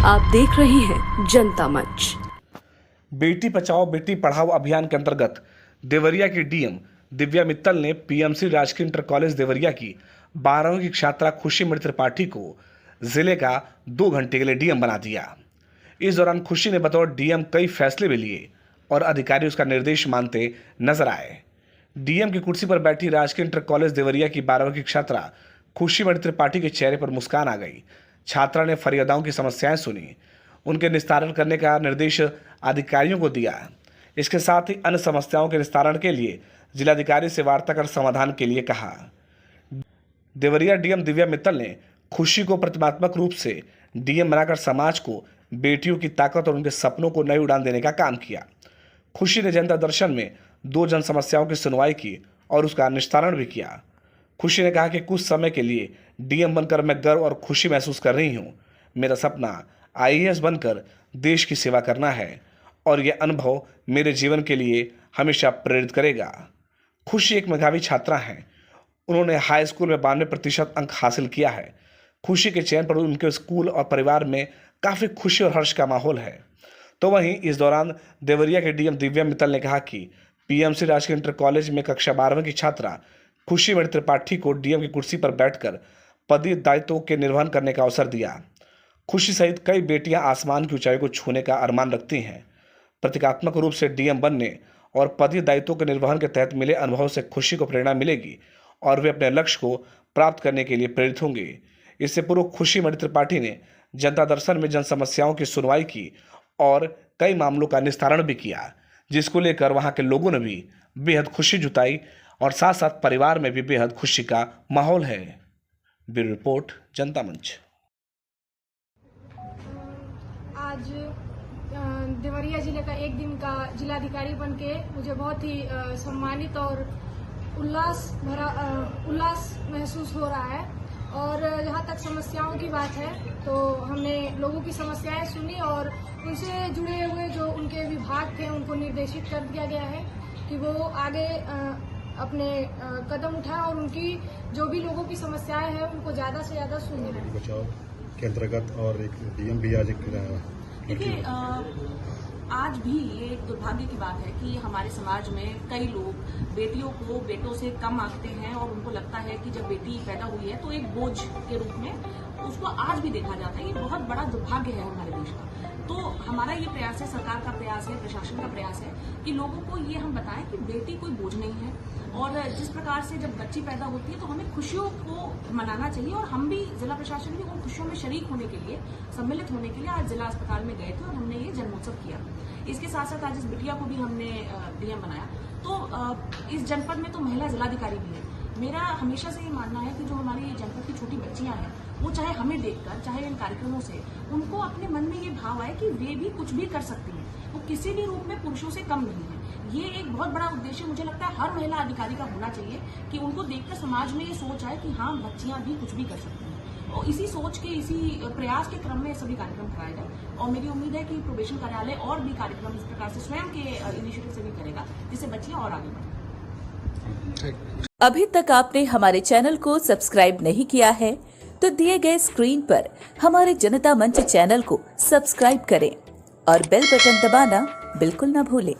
आप देख रहे हैं जनता मंच। बेटी बचाओ बेटी पढ़ाओ अभियान के अंतर्गत देवरिया की डीएम दिव्या मित्तल ने पीएमसी राजकीय इंटर कॉलेज देवरिया की 12वीं की छात्रा खुशी मणि त्रिपाठी को जिले का 2 घंटे के लिए डीएम बना दिया। इस दौरान खुशी ने बतौर डीएम कई फैसले भी लिए और अधिकारी उसका निर्देश मानते नजर आए। डीएम की कुर्सी पर बैठी राजकीय इंटर कॉलेज देवरिया की 12वीं की छात्रा खुशी मणि त्रिपाठी के चेहरे पर मुस्कान आ गई। छात्रा ने फरियादाओं की समस्याएं सुनी, उनके निस्तारण करने का निर्देश अधिकारियों को दिया। इसके साथ ही अन्य समस्याओं के निस्तारण के लिए जिलाधिकारी से वार्ता कर समाधान के लिए कहा। देवरिया डीएम दिव्या मित्तल ने खुशी को प्रतिमात्मक रूप से डीएम बनाकर समाज को बेटियों की ताकत और उनके सपनों को नई उड़ान देने का काम किया। खुशी ने जनता दर्शन में 2 जन समस्याओं की सुनवाई की और उसका निस्तारण भी किया। खुशी ने कहा कि कुछ समय के लिए डीएम बनकर मैं गर्व और खुशी महसूस कर रही हूँ। मेरा सपना आईएएस बनकर देश की सेवा करना है और यह अनुभव मेरे जीवन के लिए हमेशा प्रेरित करेगा। खुशी एक मेधावी छात्रा हैं। उन्होंने हाई स्कूल में 92% अंक हासिल किया है। खुशी के चयन पर उनके स्कूल और परिवार में काफ़ी खुशी और हर्ष का माहौल है। तो वहीं इस दौरान देवरिया के डीएम दिव्या मित्तल ने कहा कि पीएमसी राजकीय इंटर कॉलेज में कक्षा 12वीं की छात्रा खुशी मणि त्रिपाठी को डीएम की कुर्सी पर बैठकर पदीय दायित्वों के निर्वहन करने का अवसर दिया। खुशी सहित कई बेटियां आसमान की ऊंचाई को छूने का अरमान रखती हैं। प्रतीकात्मक रूप से डीएम बनने और पदीय दायित्वों के निर्वहन के तहत मिले अनुभव से खुशी को प्रेरणा मिलेगी और वे अपने लक्ष्य को प्राप्त करने के लिए प्रेरित होंगे। इससे पूर्व खुशी मणि त्रिपाठी ने जनता दर्शन में जन समस्याओं की सुनवाई की और कई मामलों का निस्तारण भी किया, जिसको लेकर वहां के लोगों ने भी बेहद खुशी जताई और साथ साथ परिवार में भी बेहद खुशी का माहौल है। ब्यूरो रिपोर्ट, जनता मंच। आज देवरिया जिले का एक दिन का जिलाधिकारी बनके मुझे बहुत ही सम्मानित और उल्लास महसूस हो रहा है। और जहाँ तक समस्याओं की बात है तो हमने लोगों की समस्याएं सुनी और उनसे जुड़े हुए जो उनके विभाग थे उनको निर्देशित कर दिया गया है कि वो आगे अपने कदम उठाएं और उनकी जो भी लोगों की समस्याएं हैं उनको ज़्यादा से ज़्यादा सुने। बचाओ के अंतर्गत और एक डीएम भी आज देखिए, आज भी ये एक दुर्भाग्य की बात है कि हमारे समाज में कई लोग बेटियों को बेटों से कम आंकते हैं और उनको लगता है कि जब बेटी पैदा हुई है तो एक बोझ के रूप में उसको आज भी देखा जाता है। ये बहुत बड़ा दुर्भाग्य है हमारे देश का। तो हमारा ये प्रयास है, सरकार का प्रयास है, प्रशासन का प्रयास है कि लोगों को ये हम बताएं कि बेटी कोई बोझ नहीं है और जिस प्रकार से जब बच्ची पैदा होती है तो हमें खुशियों को मनाना चाहिए। और हम भी, जिला प्रशासन भी उन खुशियों में शरीक होने के लिए, सम्मिलित होने के लिए आज जिला अस्पताल में गए थे और हमने ये जन्मोत्सव किया। इसके साथ साथ आज इस बिटिया को भी हमने डीएम बनाया। तो इस जनपद में तो महिला जिलाधिकारी भी है। मेरा हमेशा से ये मानना है कि जो हमारी जनपद की छोटी बच्चियां हैं वो चाहे हमें देखकर, चाहे इन कार्यक्रमों से उनको अपने मन में ये भाव आए कि वे भी कुछ भी कर सकती हैं, वो किसी भी रूप में पुरुषों से कम नहीं है। ये एक बहुत बड़ा उद्देश्य मुझे लगता है हर महिला अधिकारी का होना चाहिए कि उनको देखकर समाज में ये सोच आए कि हाँ, बच्चियां भी कुछ भी कर सकती हैं। और इसी सोच के, इसी प्रयास के क्रम में सभी कार्यक्रम कराए गए और मेरी उम्मीद है कि प्रोबेशन कार्यालय और भी कार्यक्रम इस प्रकार से स्वयं के इनिशिएटिव से भी करेगा, जिससे बच्चियां और आगे बढ़ें। अभी तक आपने हमारे चैनल को सब्सक्राइब नहीं किया है तो दिए गए स्क्रीन पर हमारे जनता मंच चैनल को सब्सक्राइब करें और बेल बटन दबाना बिल्कुल न भूलें।